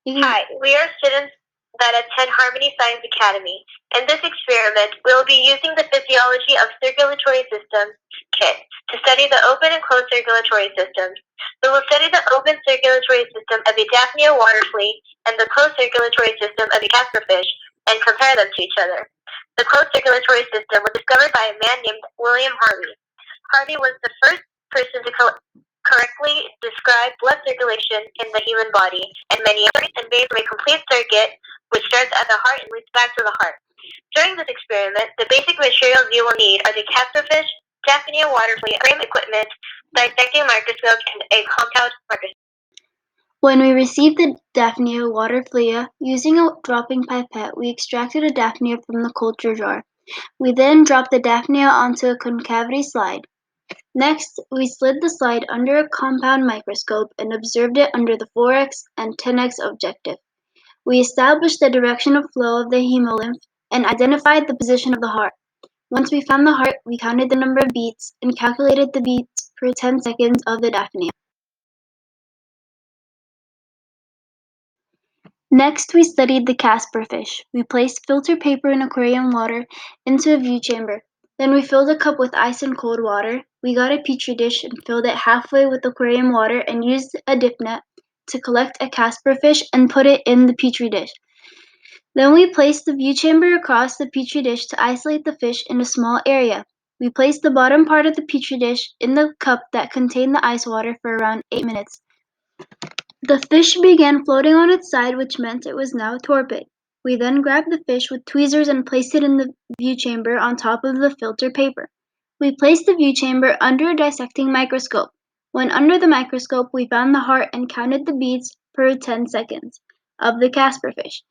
Hi, we are students that attend Harmony Science Academy. In this experiment, we will be using the Physiology of Circulatory Systems kit to study the open and closed circulatory systems. We will study the open circulatory system of a Daphnia water flea and the closed circulatory system of a Casper fish and compare them to each other. The closed circulatory system was discovered by a man named William Harvey. Harvey was the first person to correctly describe blood circulation in the human body and many arteries and veins from a complete circuit which starts at the heart and leads back to the heart. During this experiment, the basic materials you will need are the Casper fish, Daphnia water flea, frame equipment, dissecting microscope, and a compound microscope. When we received the Daphnia water flea, using a dropping pipette, we extracted a Daphnia from the culture jar. We then dropped the Daphnia onto a concavity slide. Next, we slid the slide under a compound microscope and observed it under the 4x and 10x objective. We established the direction of flow of the hemolymph and identified the position of the heart. Once we found the heart, we counted the number of beats and calculated the beats per 10 seconds of the Daphnia. Next, we studied the Casper fish. We placed filter paper and aquarium water into a view chamber. Then we filled a cup with ice and cold water. We got a petri dish and filled it halfway with aquarium water and used a dip net to collect a Casper fish and put it in the petri dish. Then we placed the view chamber across the petri dish to isolate the fish in a small area. We placed the bottom part of the petri dish in the cup that contained the ice water for around 8 minutes. The fish began floating on its side, which meant it was now torpid. We then grabbed the fish with tweezers and placed it in the view chamber on top of the filter paper. We placed the view chamber under a dissecting microscope. When under the microscope, we found the heart and counted the beats per 10 seconds of the Casper fish.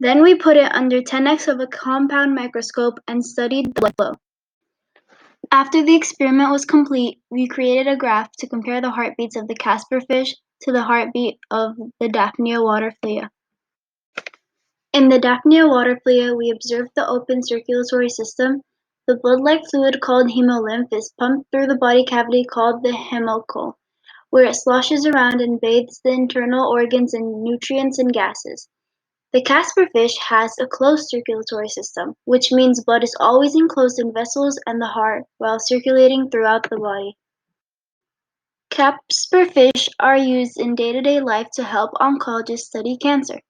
Then we put it under 10x of a compound microscope and studied the blood flow. After the experiment was complete, we created a graph to compare the heartbeats of the Casper fish to the heartbeat of the Daphnia water flea. In the Daphnia water flea, we observed the open circulatory system. The blood-like fluid called hemolymph is pumped through the body cavity called the hemolymph, where it sloshes around and bathes the internal organs in nutrients and gases. The Casper fish has a closed circulatory system, which means blood is always enclosed in vessels and the heart while circulating throughout the body. Casper fish are used in day-to-day life to help oncologists study cancer.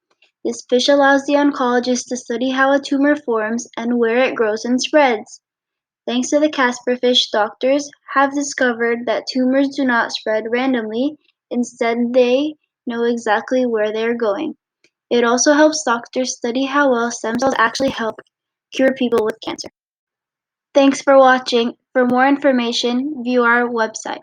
This fish allows the oncologist to study how a tumor forms and where it grows and spreads. Thanks to the Casper fish, doctors have discovered that tumors do not spread randomly. Instead, they know exactly where they are going. It also helps doctors study how well stem cells actually help cure people with cancer. Thanks for watching. For more information, view our website.